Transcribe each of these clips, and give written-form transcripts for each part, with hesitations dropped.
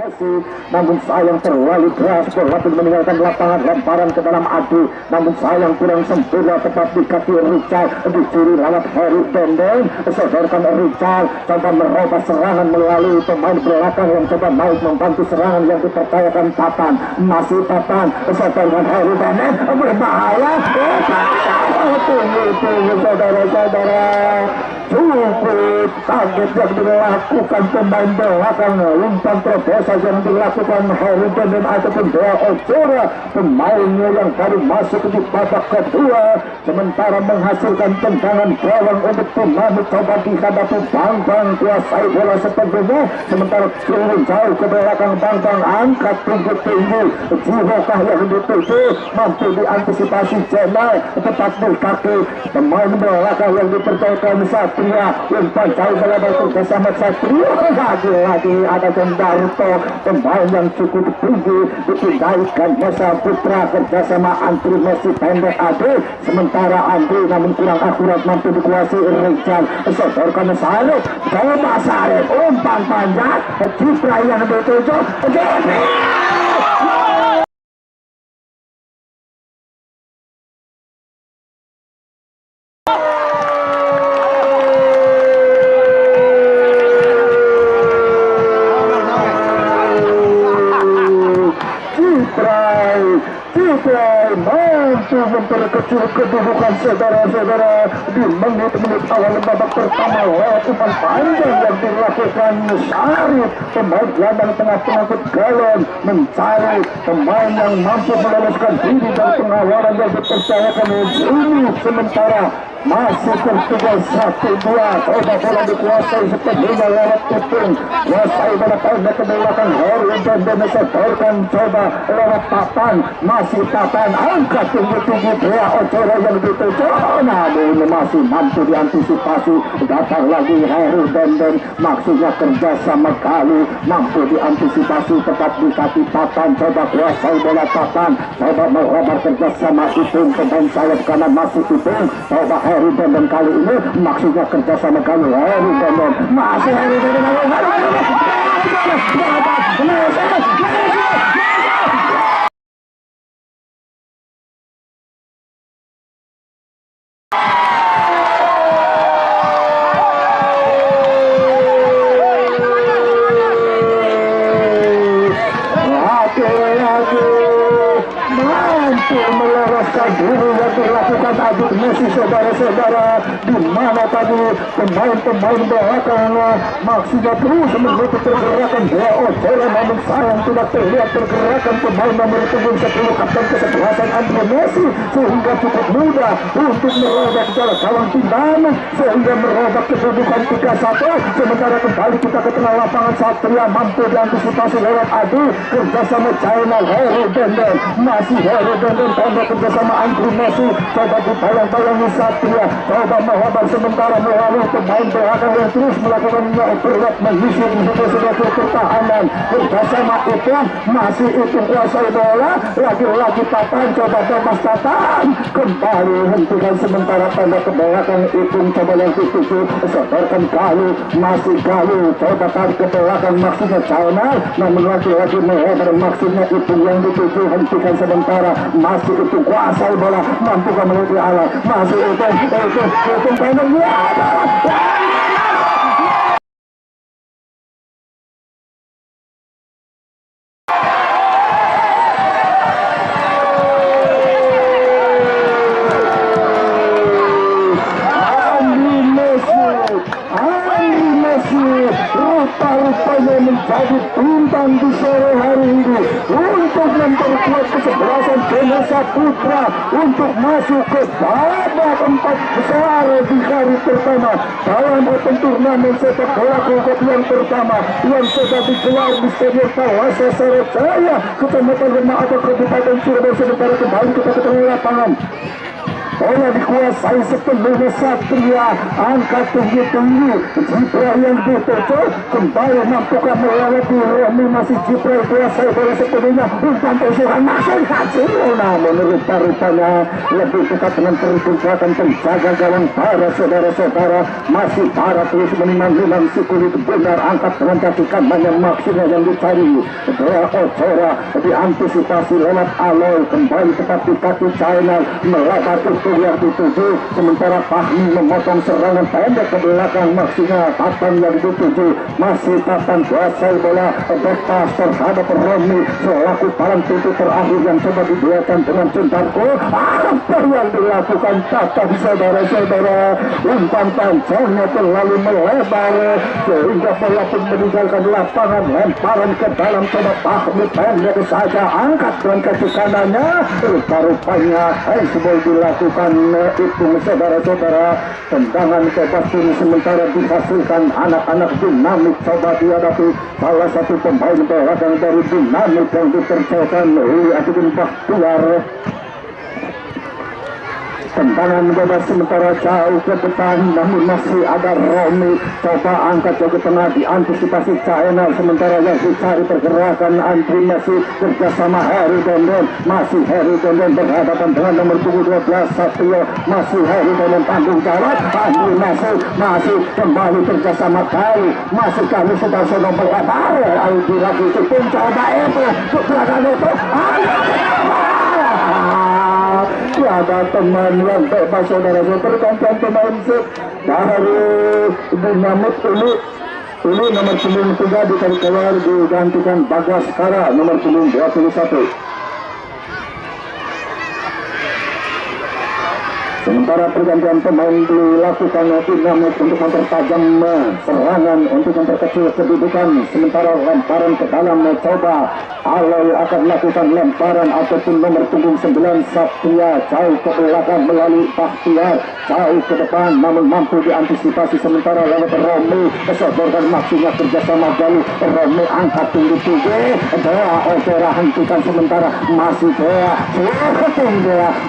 Messi, namun sayang terlalu keras, bola pun meninggalkan lapangan, lemparan ke dalam adu, namun sayang kurang sempurna, tepat di kaki Richard, dicuri lewat Harry Dendeng, sodorkan Richard, coba merubah serangan melalui pemain belakang yang coba naik membantu serangan yang dipercayakan Tatan, masih Tatan, sodorkan Harry Dendeng, berbahaya, tunggu saudara-saudara, cukup target yang dilakukan pemain belakang, umpan terobosan yang dilakukan Harry Dendeng ataupun Dea Ojora, pemainnya yang baru masuk di babak kedua, sementara menghasilkan tendangan gawang untuk pemain coba dihadapi Bang kuasai bola sepenuhnya, sementara turun jauh ke belakang Bang angkat tinggi-tinggi, Jihokah yang dituju mampu diantisipasi Jenal, tepat di kaki pemain belakang yang dipercayakan Satria, umpan jauh melebar bersama Satria, lagi ada Jendarto, pemain yang cukup tinggi dipindahkan Mesa Putra kerjasama Andri Messi pendek adu, sementara Andri namun kurang akurat mampu dikuasai Richard, sodorkan Sarip, coba Sarip, umpan panjang, Citra yang dituju, mampu memperkecil kedudukan saudara-saudara di menit-menit awal babak pertama lewat umpan panjang yang dilakukan Syarif, pemain gelandang tengah pengangkut galon, mencari pemain yang mampu meloloskan diri dari pengawalan yang dipercayakan ini, sementara masih tertinggal 1-2, coba bola dikuasai sepenuhnya lewat Ipung, kuasai bola pendek ke belakang Harry dan disodorkan coba lewat Tatan, masih Tatan angkat tinggi-tinggi Dea Ojora yang dituju, namun masih mampu diantisipasi, datang lagi Harry dan maksudnya kerja sama Galuh, mampu diantisipasi tepat di kaki Tatan, coba kuasai bola Tatan, coba melebar kerja sama Ipung, pemain sayap kanan masih Ipung, coba Harry Dendeng kali ini maksudnya kerjasama kali Harry Dendeng, masih Harry Dendeng, meloloskan diri yang dilakukan Adit Messi, saudara-saudara, di mana tadi pemain-pemain belakang maksudnya terus mengikuti pergerakan Dea Ojora, namun sayang tidak terlihat pergerakan pemain nomor punggung 10 kapten kesebelasan Andre Messi, sehingga cukup mudah untuk merobek jalan gawang timbangan sehingga merobek kedudukan 3-1, sementara kembali kita ke tengah lapangan. Satria mampu diantisipasi lewat adu kerjasama China Harry Dendeng, masih Harry Dendeng pendek kerjasama Andri Messi, coba dibayang-bayangi Satria, coba melebar sementara melalui pemain belakang yang terus melakukan overlap mengisi sebagai pertahanan kerjasama itu, masih itu kuasai bola, lagi-lagi Tatan, coba bebas Tatan, kembali hentikan sementara pendek ke belakang itu, coba yang dituju, sodorkan Galuh, masih Galuh, coba tarik ke belakang maksudnya China, namun lagi-lagi melebar maksudnya itu yang dituju, hentikan sementara, masih itu kuasai bola, mampu menuju alat, masih itu pendek, rupa-rupanya menjadi bintang di sore hari ini untuk memperkuat kesebelasan Ganesha Putra untuk masuk ke babak 4 besar di hari pertama dalam open turnamen sepak bola kelompok yang pertama yang sudah digelar di Stadion Tawasa Sarajaya, Kecamatan Lemah atau Kabupaten Cirebon. Sementara kembali kita ke tengah lapangan. bola dikuasai sepenuhnya Satria, angkat tinggi-tinggi, Cipra yang ditutup, kembali mampukah melewati Romi, masih Cipra kuasai bola sepenuhnya, umpan tusukan masih hasil, namun rupa-rupanya lebih dekat dengan pergerakan penjaga gawang para saudara-saudara, masih para terus menimang-nimang si kulit benar, angkat dengan kaki kanannya maksudnya yang dicari, Dea Ojora diantisipasi lewat Aloy, kembali tepat di kaki China, melebar itu yang dituju, sementara Fahmi memotong serangan pendek ke belakang, maksudnya Tatan yang dituju, masih Tatan kuasai bola, backpass terhadap Romi selaku palang pintu terakhir yang coba diduetkan dengan Cintarko. Apa yang dilakukan Tatan, saudara-saudara, umpan panjangnya terlalu melebar sehingga bola pun meninggalkan lapangan, lemparan ke dalam, coba Fahmi pendek saja, angkat dengan kaki kanannya, rupa-rupanya handsball dilakukan. Itu saudara-saudara, tendangan bebas ini sementara dihasilkan anak-anak Dinamik, coba dihadapi salah satu pemain belakang dari Dinamik yang dipercayakan oleh Adin Bahtiar. Tendangan bebas sementara jauh ke depan, namun masih ada Romi, coba angkat ke tengah, diantisipasi China, sementara yang dicari pergerakan Andri masih kerjasama Heru Dondon, masih Heru Dondon berhadapan dengan nomor 12 Satrio, masih Heru Dondon tanggung jawab, Andri masih kembali kerjasama Kali, masih kami sudah nomor lebar, Aldi lagi pun coba itu, kebelakangan itu, ada teman yang bebas, saudara-saudara, pergantian pemain dari Dinamik ini nomor 93 ditarik keluar, digantikan Bagas Kara nomor 21. Sementara pergantian pemain dilakukan Dinamik untuk mempertajam serangan, untuk memperkecil kedudukan, sementara lemparan ke dalam, coba Aloy akan melakukan lemparan ataupun nomor punggung 9 Satria jauh ke belakang melalui Bahtiar, jauh ke depan namun mampu diantisipasi, sementara lewat Romi kesodorkan maksinya kerjasama Galuh, Romi angkat tinggi-tinggi, Dea Ojora hentikan sementara, masih Dea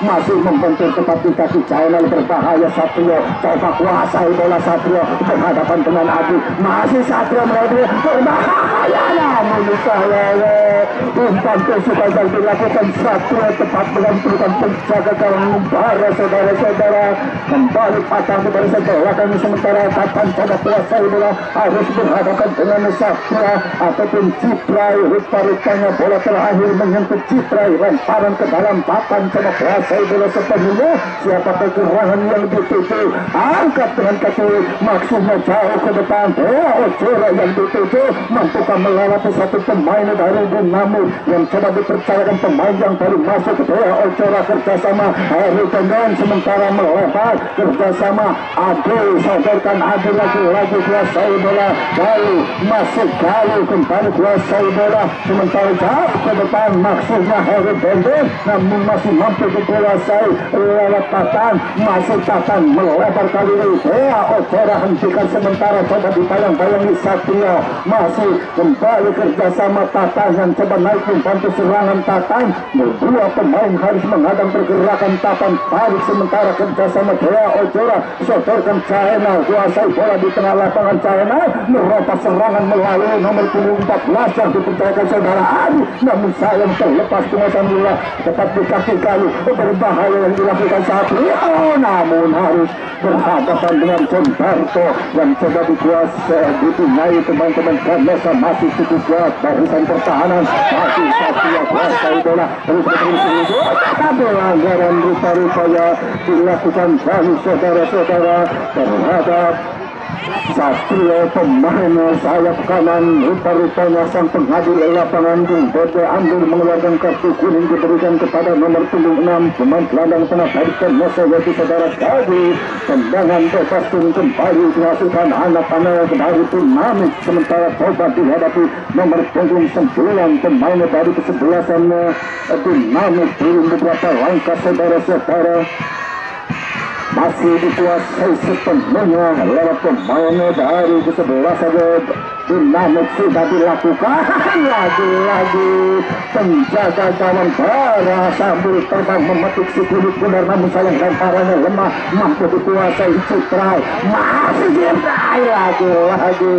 masih membentur tepat di kaki China, berbahaya Satrio, coba kuasai bola Satrio berhadapan dengan Adi, masih Satrio melalui berbahaya, namun umpan tusukan yang dilakukan Satrio tepat menentukan penjaga gawang para saudara-saudara, kembali patah ke barisan belakang, sementara Tatan coba kuasai bola, harus berhadapan dengan Satrio ataupun Ciprai, rupa-rupanya bola terakhir menyentuh Ciprai, lemparan ke dalam, Tatan coba kuasai bola sepenuhnya, siapa kegerangan yang dituju, angkat dengan kaki maksudnya jauh ke depan, Dea Ojora yang dituju, mampukah melewati satu pemain dari Dinamik yang coba dipercayakan pemain yang baru masuk, Dea Ojora kerjasama Heru Dondon, sementara melebar kerjasama Adi, sodorkan Adi lagi kuasai bola, Galuh masih Galuh kembali kuasai bola, sementara jauh ke depan maksudnya Heru Dondon, namun masih mampu dikuasai lewat Tatan, masih Tatan melebar kali ini, Dea Ojora hentikan sementara, coba dibayang-bayangi Satrio, masih kembali kerjasama Tatan yang coba naik membantu serangan Tatan, dua pemain harus menghadang pergerakan Tatan, tarik sementara kerjasama Dea Ojora, sodorkan China, kuasai bola di tengah lapangan, China merompas serangan melalui nomor 14 yang dipercayakan saudara Adi, namun sayang terlepas penguasaan bola tepat di kaki Galuh, berbahaya yang dilakukan Satrio, namun harus berhadapan dengan Jemberto yang coba dikuasai, dipunyai teman-teman Gamesa, masih cukup kuat barisan pertahanan, masih Satria kuasai bola, terus pelanggaran rupa-rupanya dilakukan dari saudara-saudara terhadap Satrio, pemain sayap kanan, rupa-rupanya sang pengadil lapangan Bung Dede Andur mengeluarkan kartu kuning, diberikan kepada nomor punggung 6 pemain gelandang tengah dari Gamesa yaitu saudara Gadi. Tendangan bebas pun kembali dihasilkan anak-anak dari Dinamik, sementara coba dihadapi nomor punggung 9 pemain dari kesebelasan Dinamik, turun beberapa langkah saudara-saudara. masih dikuasai sepenuhnya lewat pemain dari ke-11 dinamik sudah dilakukan. Lagi-lagi penjaga gawang Bara sambil terbang memetik si kulit benar, namun sayang lemparannya lemah, mampu dikuasai Ciprai, masih Ciprai. Lagi-lagi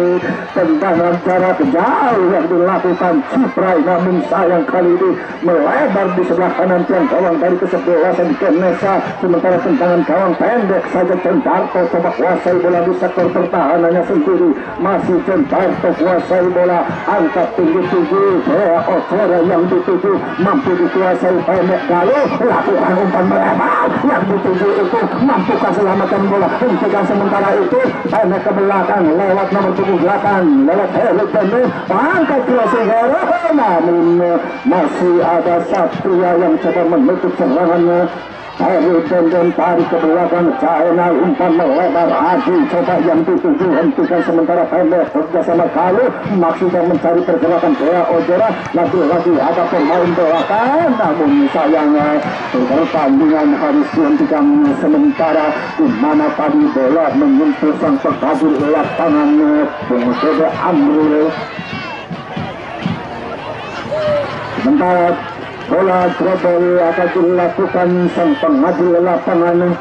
tendangan jarak jauh yang dilakukan Ciprai, namun sayang kali ini melebar di sebelah kanan tiang gawang dari ke-11 Ganesha. Sementara tendangan gawang pendek saja Cendarto coba kuasai bola di sektor pertahanannya sendiri, masih Cendarto kuasai bola, angkat tinggi-tinggi Bea Ocora yang dituju, mampu dikuasai pendek Galuh, lakukan umpan melebar yang dituju itu, mampukah selamatkan bola, hentikan sementara itu pendek ke belakang lewat nomor 78 lewat Heru Benu, angkat crossing Heru, namun masih ada Satria yang coba menutup serangannya. Heru Benden tarik ke belakang, China umpan melebar, Adi coba yang dituju, hentikan sementara pendek bersama Galuh, maksudnya mencari pergerakan Bea Ocora. Lagi-lagi ada pemain belakang, namun sayangnya pertandingan harus dihentikan sementara, di mana tadi bola menyentuh sang pekabur lapangan Bung Dede Amrul. Sementara bola trouble akan dilakukan sang pengadil lapangan,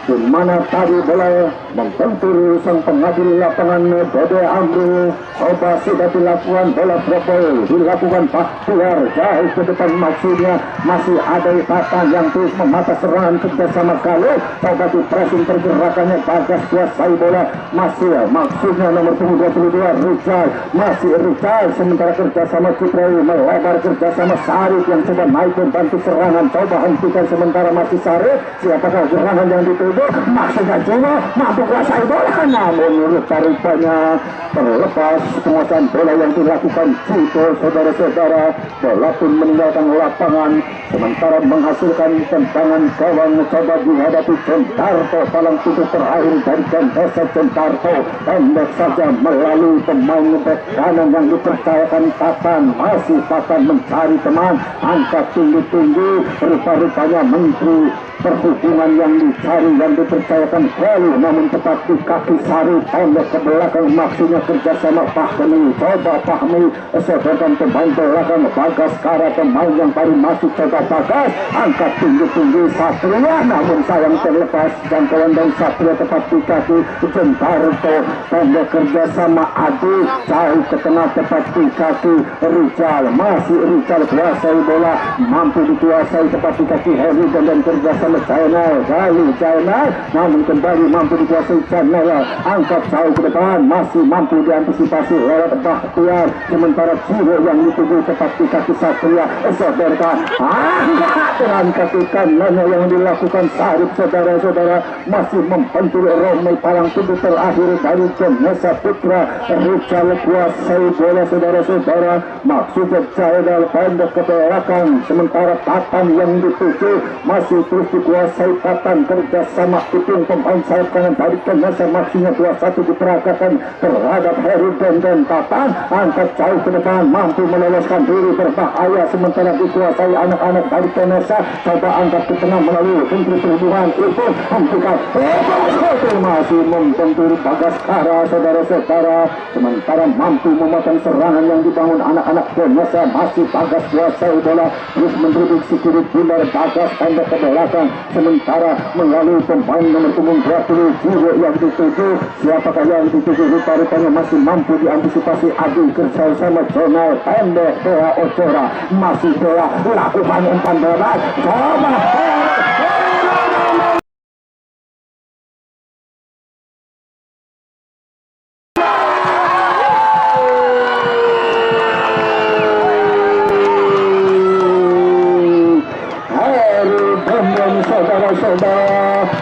di mana tadi bola membentur sang pengadil lapangan Dede Amrul. Coba sudah dilakukan bola trouble, dilakukan keluar jauh ke depan, maksudnya masih ada Tatan yang terus memata serangan kerjasama Galuh. Coba di pressing pergerakannya Bagas kuasai bola, masih maksudnya nomor 22 Rizal, masih Rizal, sementara kerjasama Ciprai melebar, kerjasama Sarif yang coba naik membantu serangan, coba hentikan sementara masih Sarif. Siapakah serangan yang dituju, maksudnya Cino mampu kuasai bola, namun rupa-rupanya terlepas penguasaan bola yang dilakukan Cito. Saudara-saudara, bola pun meninggalkan lapangan, sementara menghasilkan tendangan gawang. Coba dihadapi Cendarto, palang pintu terakhir dari Ganesha. Cendarto pendek saja melalui pemain bek kanan yang dipercayakan Tatan, masih Tatan mencari teman, angkat tinggi-tinggi, rupa-rupanya Menteri Perhubungan yang dicari, yang dipercayakan Galuh, namun tepat di kaki Sari, pendek ke belakang, maksudnya kerjasama Fahmi. Coba Fahmi sodorkan pemain belakang Bagas Kara, pemain yang baru masuk, coba Bagas angkat tinggi-tinggi Satria, namun sayang terlepas jangkauan dari Satria, tepat di kaki Cendarto, pendek kerjasama Adi, jauh ke tengah, tepat di kaki Rizal, masih Rizal kuasai bola, mampu dikuasai tepat di kaki Heri dan kerjasama China, China, namun kembali mampu dikuasai China, angkat jauh ke depan, masih mampu diantisipasi lewat Bahtiar, sementara Ciro yang dituju tepat di kaki Satria, sodorkan angkat dengan kaki kanannya yang dilakukan Sarip. Saudara-saudara, masih membentur Romy, palang pintu terakhir dari Ganesha Putra. Rizal kuasai bola, saudara-saudara, maksudnya China pendek ke belakang, sementara Tatan yang dituju masih terus dikuasai Tatan, kerjasama Ipung pemain sayap kanan dari Ganesha, maksudnya 21 diperagakan terhadap Heru dan Tatan, angkat jauh ke depan, mampu meloloskan diri, berbahaya, sementara dikuasai anak-anak dari Ganesha. Coba angkat ke tengah melalui Menteri Perhubungan itu, hentikan itu masih membentur Bagas Kara, saudara-saudara, sementara mampu memotong serangan yang dibangun anak-anak Ganesha, masih Bagas kuasai bola, terus mendribble si kiri Bundar, Bagas pendek ke belakang, sementara melalui pemain nomor punggung 20 Jiwo yang dituju. Siapakah yang dituju, rupa-rupanya masih mampu diantisipasi Adi kerjasama Jonal, pendek Bea Ocora, masih Bea lakukan umpan bebas, coba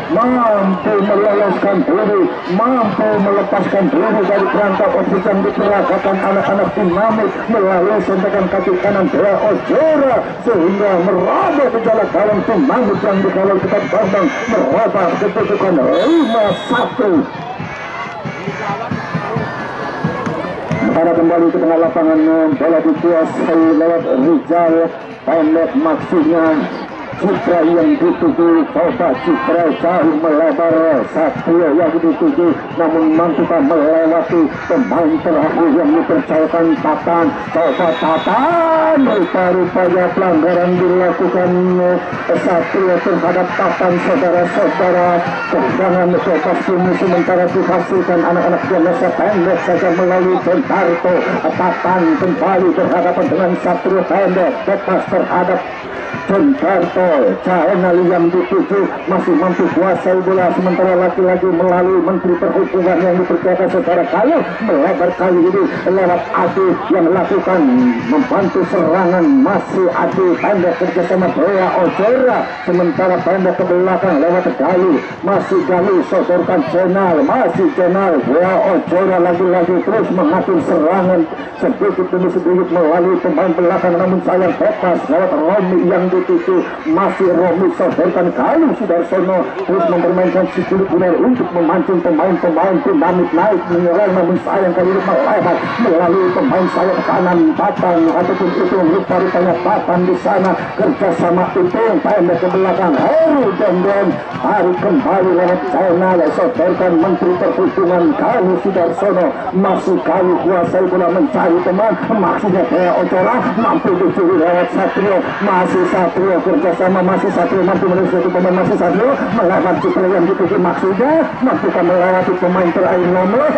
mampu meloloskan diri, mampu melepaskan diri dari perangkap opsi yang diperagakan anak-anak Dinamik melalui sentuhan kaki kanan Bea Ocora, sehingga meraba gejala gawang Dinamik yang dikawal kita Bambang, meraba kedudukan 5-1. Sementara kembali ke tengah lapangan, bola dikuasai lewat Rizal, pendek maksudnya Citra yang dituju, coba Citra jauh melebar, Satrio yang dituju namun mampu melewati pemain terakhir yang dipercayakan Tatan. Coba Tatan, rupa-rupanya pelanggaran dilakukan Satrio terhadap Tatan. Saudara-saudara, tendangan bebas ini sementara dihasilkan anak-anak Ganesha pendek saja melalui Bentarto. Tatan kembali berhadapan dengan Satrio pendek bebas terhadap Bentarto. Channel yang dituju masih mampu kuasai bola, sementara lagi-lagi melalui Menteri Perhubungan yang dipercayakan saudara Kalu melebar kali ini lewat Adi yang lakukan membantu serangan. Masih Adi pendek kerjasama Bea Ojora, sementara pendek ke belakang lewat Galuh. Masih Galuh sodorkan Jenal, masih Jenal. Bea Ojora lagi-lagi terus mengatur serangan sedikit demi sedikit melalui pemain belakang, namun sayang bebas lewat Romi yang dituju. Masih Romi sodorkan Galuh. Sudarsono terus mempermainkan si kulit benar untuk memancing pemain-pemain dinamit naik menyerang, namun sayang kali ini melebar melalui pemain sayap kanan Tatan ataupun itu rupa-rupanya Tatan di sana kerjasama itu pendek ke belakang Heru Dendon tarik kembali lewat Channel sodorkan Menteri Perhubungan Galuh Sudarsono. Masih Galuh kuasai bola mencari teman, maksudnya Bea Ojora mampu dicuri lewat Satrio. Masih Satrio kerjasama, masih Satrio mampu menuju satu pemain, masih Satrio melebar Citra yang dituju, maksudnya mampu melewati pemain terakhir nomor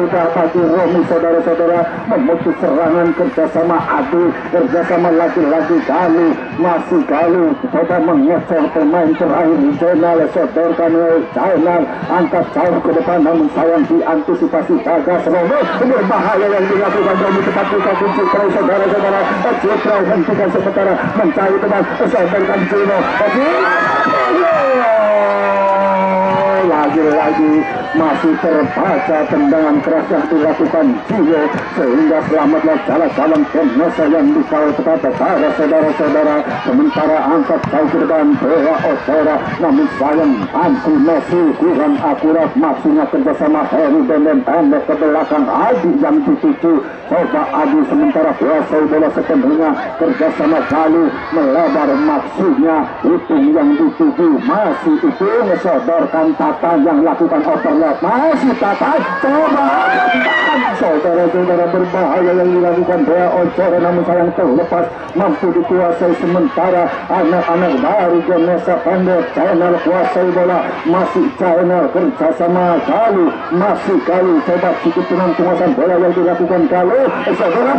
dapati Romi. Saudara-saudara memutus serangan kerjasama Adi, kerjasama lagi-lagi Galuh. Masih Galuh coba mengecer pemain terakhir Jenal sodorkan Channel angkat jauh ke depan, namun sayang diantisipasi Bagas Romi. Berbahaya yang dilakukan Romi, cepat dikasih Citra. Saudara-saudara Citra hentikan sementara mencari teman, sodorkan Juno. Lagi-lagi masih terbaca tendangan keras yang dilakukan Gio, sehingga selamatlah jalan-jalan Ganesha yang dikawal kepada para saudara-saudara. Sementara angkat jauh ke depan Bea Ojora, namun sayang anti Messi kurang akurat, maksudnya kerjasama Heru Denden pendek ke belakang Adi yang dituju. Coba Adi sementara kuasai bola sepenuhnya, kerjasama Galuh melebar, maksudnya itu yang dituju. Masih itu ngesodorkan Tatan yang lakukan overlap. Masih Tatan coba saudara-saudara berbahaya yang dilakukan Bea Ojora, namun sayang terlepas mampu dikuasai. Sementara anak-anak baru Ganesha pendek Channel kuasai bola. Masih Channel kerjasama Galuh, masih Galuh coba cukup dengan penguasaan bola yang dilakukan Galuh. Saudara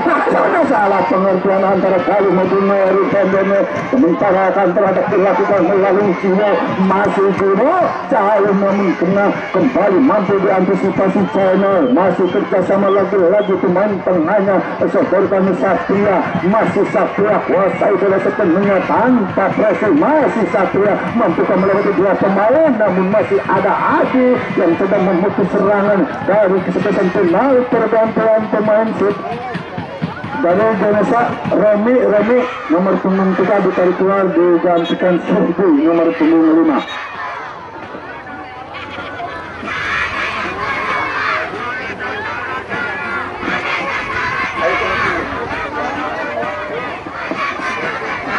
salah pengertian antara Galuh maupun Heru Denden, sementara akan terhadap dilakukan melalui Juno. Masih Juno jauh namun kena kembali, mampu diantisipasi Channel. Masih kerjasama lagi-lagi pemain tengahnya sodorkan Satria. Masih Satria kuasai bola sepenuhnya tanpa pressure. Masih Satria mampu melewati dua pemain, namun masih ada Adi yang sedang memutus serangan dari kesempatan penalti pergantian pemain shoot dari Ganesha. Romi nomor punggung 3 ditarik keluar, digantikan Sufi nomor punggung 5.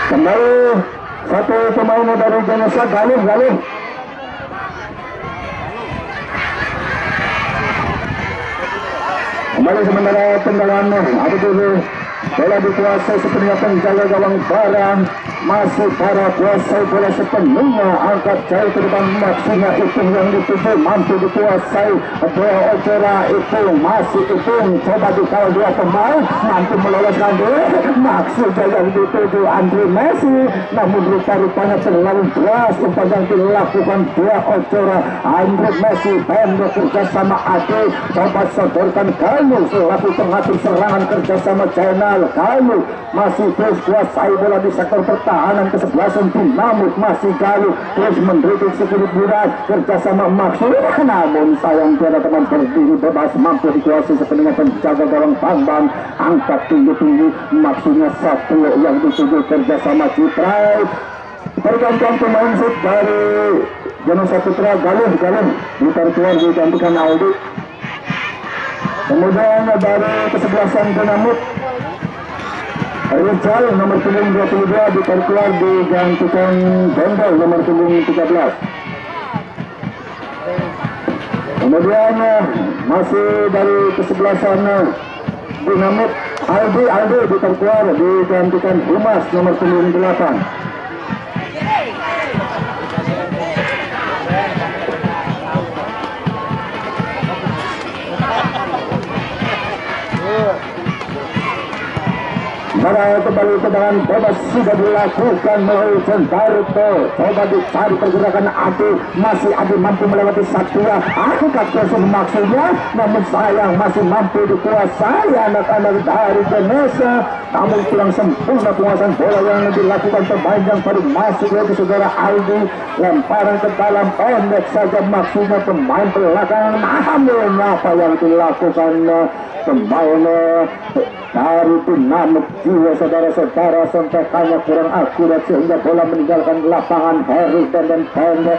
Kembali satu pemain dari Ganesha, Galuh. Kembali sementara tendangan ada dulu bola dikuasai sepenuhnya penjaga gawang Barang. Masih para kuasai bola sepenuhnya, angkat jauh ke depan, maksudnya itu yang dituju, mampu dikuasai Bea Ojora. Itu masih itu coba dikawal dua pemain, mampu meloloskan diri, maksudnya yang dituju Andre Messi, namun rupa-rupanya terlalu keras umpan yang dilakukan Bea Ojora. Andre Messi pendek kerjasama Ade, coba sodorkan Galuh selaku pengatur serangan kerjasama Channel. Galuh masih terus kuasai bola di sektor pertahanan kesebelasan Dinamit. Masih Galuh terus mendribbling sekulit bulan kerjasama Maksud, namun sayang tiada teman berdiri bebas, mampu dikuasai sepenuhnya penjaga gawang Bambang. Angkat tinggi-tinggi, maksudnya satu yang dituju kerjasama Citra. Pergantian pemain shoot dari Ganesha Putra. Galuh ditarik keluar, digantikan Aldi. Kemudian dari kesebelasan Dinamit Rizal nomor punggung 22 ditarik keluar digantikan Bendel nomor punggung 13. Kemudian masih dari kesebelasan Dinamit Aldi ditarik keluar digantikan Humas nomor punggung 8. Karena kembali tendangan bebas sudah dilakukan melalui Centarto. Coba dicari pergerakan Adi, masih Adi mampu melewati Satria. Angkat kosong maksudnya, namun sayang masih mampu dikuasai anak-anak dari Ganesha. Namun kurang sempurna penguasaan bola yang dilakukan pemain yang baru masuk yaitu saudara Aldi. Lemparan ke dalam pendek saja maksudnya pemain belakang. Namun apa yang dilakukan pemain dari Dinamit Jiwa saudara-saudara, sentakannya kurang akurat sehingga bola meninggalkan lapangan. Harry dan pendek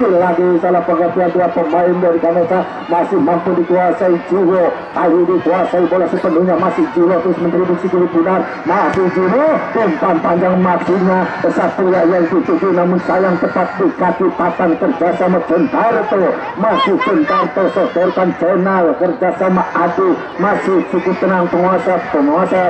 lagi salah pengertian dua pemain dari Ganesha. Masih mampu dikuasai Jiwa, kali dikuasai bola sepenuhnya masih Jiwa terus mendribble sikili benar, masih Jiwa umpan panjang maksudnya Satria yang dituju, namun sayang tepat di kaki papan kerjasama Centarto. Masih Centarto sodorkan channel kerjasama Adi, masih cukup tenang penguasa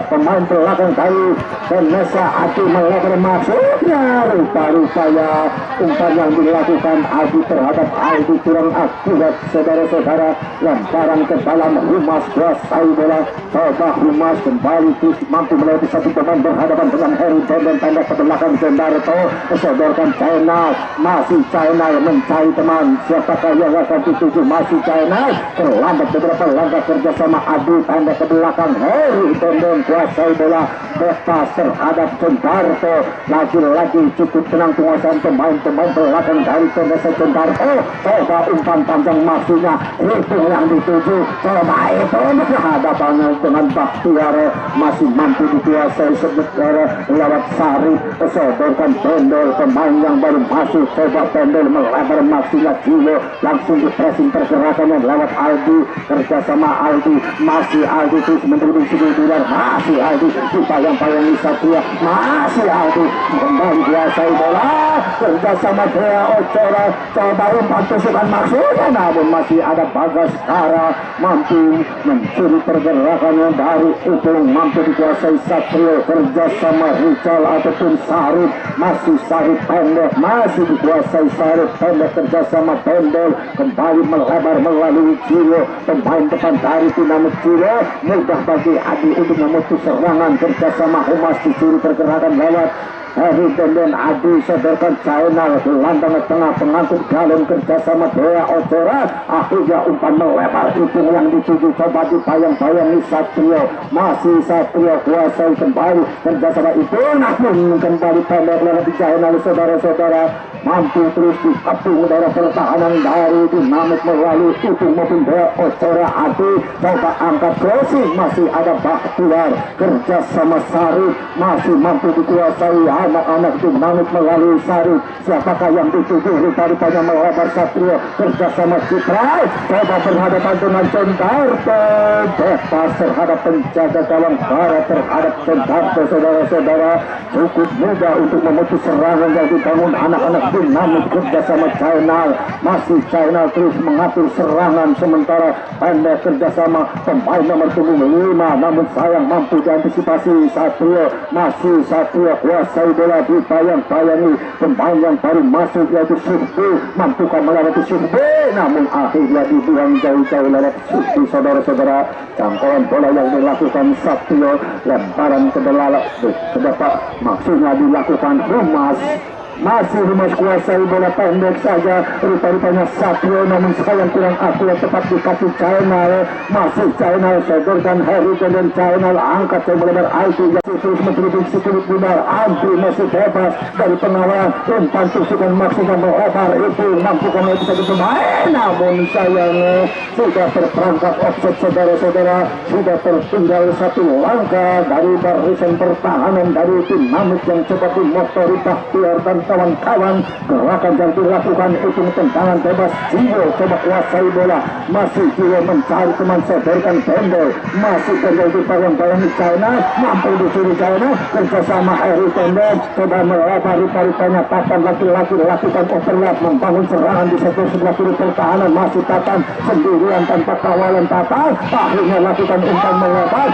pemain belakang dari Ganesha. Adi melebar maksudnya, rupa-rupanya umpan yang dilakukan Adi terhadap Aldi kurang akurat saudara-saudara. Lemparan ke dalam Humas kuasai bola, coba Humas kembali terus mampu melewati satu pemain berhadapan dengan Harry dan tanda ke belakang Centarto. Sodorkan channel, masih channel mencari teman, siapakah yang akan dituju, masih channel terlambat beberapa langkah kerjasama Adi, tanda ke belakang Harry dan kuasai bola bebas terhadap Centarto. Lagi-lagi cukup tenang penguasaan pemain belakang dari Ganesha Centarto. Coba umpan panjang maksudnya itu yang dituju, coba itu berhadapan dengan Bakhtiar, masih mampu dikuasai sebentar lewat Sari. Sodorkan Bendel pemain yang baru masuk, coba Bendel melebar maksudnya Jiwo langsung di pressing pergerakannya lewat Aldi kerjasama Aldi, masih Aldi terus mendribble sikili benar, masih Aldi dipayang-payangi Satria, masih Aldi kembali kuasai bola kerjasama Dea Ocora. Coba umpan tusukan maksudnya, namun masih ada Bagaskara mampu mencuri pergerakannya dari Upung, mampu dikuasai Satrio kerjasama Rizal ataupun Sarip, masih Sarip pendek, masih dikuasai Sarip pendek kerjasama Bendel, kembali melebar melalui Jiwo pemain depan dari Dinamit Jiwo. Mudah bagi Adi untuk memutus serangan kerjasama Humas, dicuri pergerakan lewat Harry dan Adi. Sodorkan channel gelandang tengah pengangkut galon kerjasama Dea Ocora. Akhirnya umpan melebar itu yang dituju, coba dipayang-payangi Satrio, masih Satrio kuasai kembali kerjasama itu, namun kembali pendek lewat di channel saudara-saudara. Mampu terus dikepung dari pertahanan dari Dinamit melalui itu maupun Dea Ocora. Adi coba angkat crossing, masih ada Bakhtiar kerjasama Sarip, masih mampu dikuasai anak-anak Dinamit melalui Sarip. Siapakah yang dituju, rupa-rupanya melebar Satrio kerjasama Citra, coba berhadapan dengan Centarto, bebas terhadap penjaga gawang barat terhadap Centarto saudara-saudara. Cukup mudah untuk memutus serangan yang dibangun anak-anak Dinamit kerjasama Channel, masih Channel terus mengatur serangan sementara pendek kerjasama pemain nomor punggung 5, namun sayang mampu diantisipasi Satrio, masih Satrio kuasai bola dipayang-payangi pemain yang baru masuk yaitu Surbi, mampukah melewati Surbi, namun akhirnya dibuang jauh-jauh lewat Surbi saudara-saudara. Jangkauan bola yang dilakukan Satrio, lemparan ke depan maksudnya dilakukan Humas, masih Humas kuasai bola pendek saja, rupa-rupanya Satrio, namun sayang kurang akurat tepat di kaki Channel, masih Channel sodorkan Harry dan Channel angkat ke bola Aldi, terus mendribble sikili benar, Aldi masih bebas dari pengawal, umpan tusukan maksudnya melebar itu mampukan lagi satu pemain, namun sayang sudah terperangkap offset saudara-saudara, sudah tertinggal satu langkah dari barisan pertahanan dari Dinamit yang coba dimotori Bakhtiar dan kawan-kawan. Gerakan yang dilakukan itu tendangan bebas. Jiwo coba kuasai bola, masih Jiwo mencari teman, sodorkan Bendel, masih Bendel di bayang-bayangi China, mampu dicuri China, kerjasama Harry Bendel coba melebar rupa-rupanya Tatan laki-laki lakukan overlap, membangun serangan di sebelah kiri pertahanan, masih Tatan sendirian tanpa kawalan Tatan, akhirnya lakukan umpan melebar,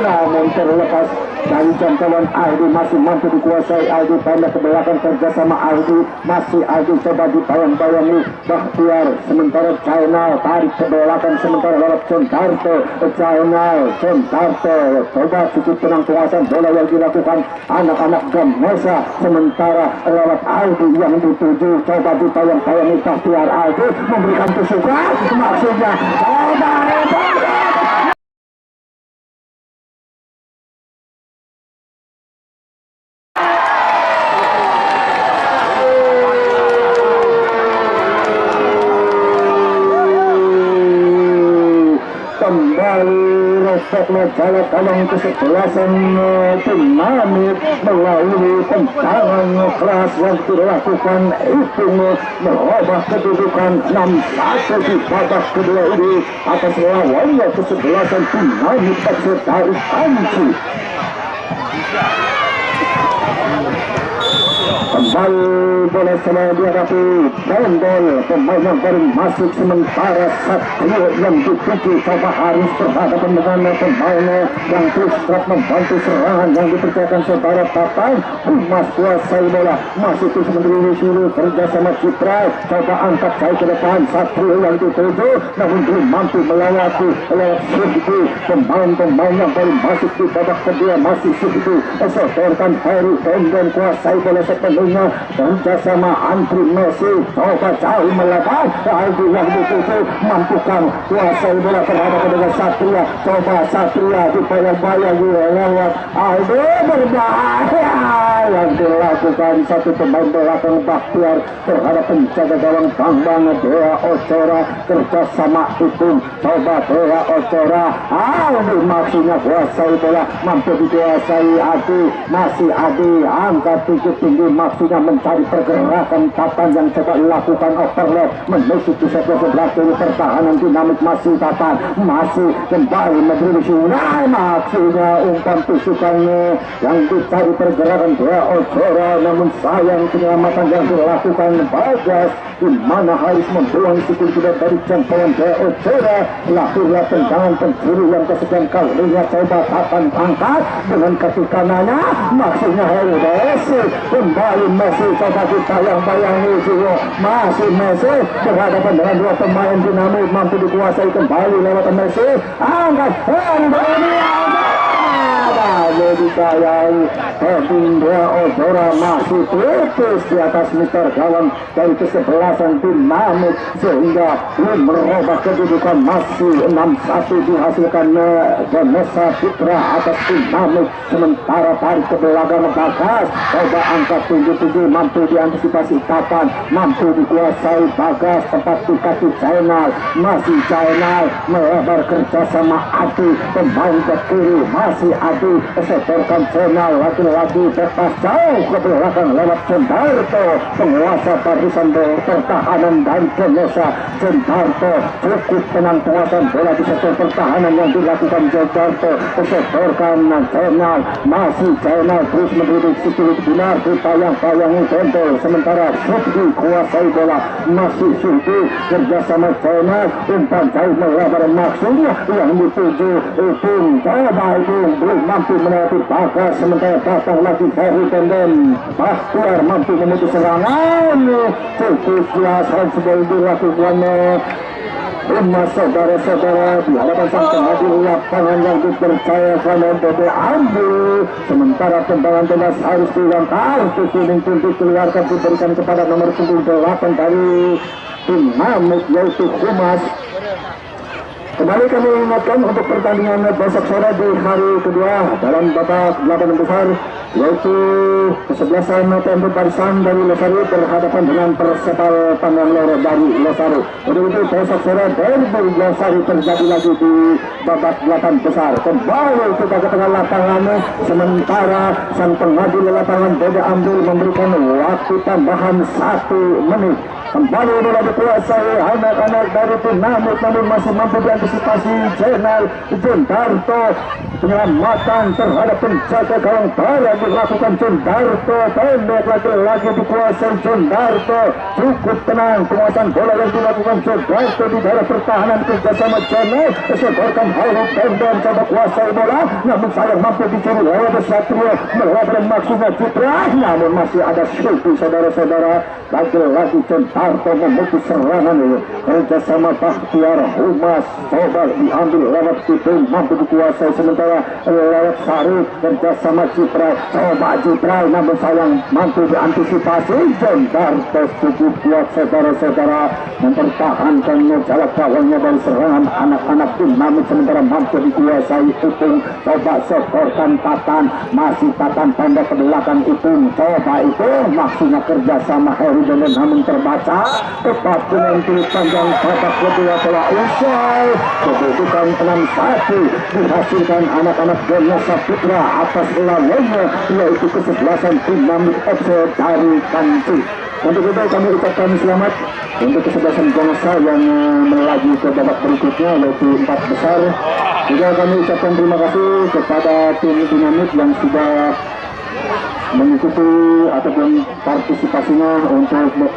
namun terlepas dari jangkauan Aldi, masih mampu dikuasai Aldi, pindah ke belakang kerjasama Aldi, masih Aldi coba dibayang-bayangi Bahtiar, sementara China tarik ke belakang, sementara lewat Contarto, China Contarto coba cukup tenang penguasaan bola yang dilakukan anak-anak Gamesa, sementara lewat Aldi yang dituju coba dibayang-bayangi Bahtiar, Aldi memberikan tusukan, maksudnya coba kembali resepnya jalan tolong kesebelasan dinamik melalui tendangan keras yang dilakukan itu merubah kedudukan 6-1 di babak kedua ini atas lawannya kesebelasan dinamik dari Panci. Kembali bola setelah dihadapi Bendel, pemain yang baru masuk, sementara Satrio yang dituju coba harus berhadapan dengan pemain yang terus kerap membantu serangan yang dipercayakan saudara Tatan. Humas kuasai bola, masih terus mendiri suruh kerja sama Citra, coba angkat jauh ke depan, Satrio yang dituju namun belum mampu melewati lewat Suhdi. Pemain-pemain yang baru masuk di babak kedua masih Suhdi, sodorkan Harry Bendel kuasai bola sepenuhnya kerjasama Andri Messi, coba jauh melebar, Aldi yang dituju mampukan kuasai bola terhadap dengan Satria, coba Satria dibayang-bayangi lewat Aldi, berbahaya yang dilakukan satu pemain belakang Bahtiar terhadap penjaga gawang Bambang Dea Ocora, kerjasama itu coba Dea Ocora, Aldi maksudnya kuasai bola, mampu dikuasai Adi, masih Adi angkat tinggi-tinggi maksudnya mencari pergerakan Tatan yang coba lakukan overlap menusuk di sebelah kiri pertahanan dinamik, masih Tatan masih kembali berdiri sunai, maksudnya umpan tusukannya yang dicari pergerakan Dea Ocora, namun sayang penyelamatan yang dilakukan Bagas di mana harus membuang sikul tidak dari jangkauan Dea Ocora. Lahirlah tendangan pencuri yang kesekian kalinya, coba Tatan angkat dengan kaki kanannya, maksudnya Messi kembali, Messi coba ditayang-bayangi Jiwo, masih Messi berhadapan dengan dua pemain dinamik, mampu dikuasai kembali lewat Messi, angkat dikayai heading Dea Ocora, masih putus di atas meter gawang dari kesebelasan dinamik sehingga belum merubah kedudukan, masih 6-1 dihasilkan Gamesa Putra atas dinamik, sementara tarik ke belakang Bagas, coba angkat tinggi-tinggi, mampu diantisipasi Tatan, mampu dikuasai Bagas, tempat di kaki China, masih China melebar kerjasama Adi, pemain ke kiri, masih Adi setorkan China, lagi-lagi bebas jauh ke belakang lewat Contarto, penguasa barisan pertahanan dari Gamesa. Contarto cukup tenang penguasaan bola di sektor pertahanan yang dilakukan Contarto, setorkan China, masih China terus menduduki sikul benar dipayang-payangi Bendel, sementara Suhdi kuasai bola, masih Suhdi kerjasama China, umpan jauh melebar maksudnya yang dituju Ipung, coba Ipung belum mampu melewati Bagas, sementara datang lagi Harry Bendel, Bahtiar mampu memutus serangan, cukup jelas dan sudah dilakukan Rumah saudara-saudara di hadapan sang pengadil lapangan yang dipercaya oleh Bebe Ambu, sementara tendangan bebas harus diulang, kartu kuning pun dikeluarkan diberikan kepada nomor 8 dari dinamik yaitu Humas. Kembali kami ingatkan untuk pertandingan besok sore di hari kedua dalam babak 8 besar yaitu kesebelasan TMB Barisan dari Losari berhadapan dengan Persebal Pangrangloro dari Losari. Untuk itu besok sore derby Losari terjadi lagi di babak 8 besar. Kembali kita ke tengah lapangan, sementara sang pengadil lapangan Dede Ambil memberikan waktu tambahan 1 menit. Kembali bola dikuasai anak-anak dari Dinamit, namun masih mampu diantisipasi Jenal Jondarto. Penyelamatan terhadap penjaga gawang bola dilakukan Jondarto, pendek lagi dikuasai Jondarto, cukup tenang penguasaan bola yang dilakukan Jondarto di daerah pertahanan kerjasama Jenal. Seborkan Hairul pendek coba kuasai bola, namun sayang mampu dicuri oleh Satrio melawan maksudnya Citra, namun masih ada Syuti saudara-saudara. Lagi-lagi Jondarto memutus serangan kerjasama Bahtiar Humas, coba diambil lewat itu mampu dikuasai, sementara lewat Sarif kerjasama Citra, coba Citra namun sayang mampu diantisipasi. Jondarto cukup kuat saudara-saudara mempertahankan jarak gawangnya dari serangan anak-anak Dinamit, sementara mampu dikuasai Ipung, coba setorkan Tatan, masih Tatan pendek ke belakang Ipung, coba itu maksudnya kerjasama Heri dan namun terbaca tepat dengan tilik panjang babak kedua telah usai. Kedudukan 6-1 dihasilkan anak-anak Ganesha Putra atas lawannya yaitu kesebelasan Dinamit FC dari Kanci. Untuk itu kami ucapkan selamat untuk kesebelasan Ganesha yang melaju ke babak berikutnya yaitu 4 besar. Juga kami ucapkan terima kasih kepada tim Dinamit yang sudah mengikuti ataupun partisipasinya untuk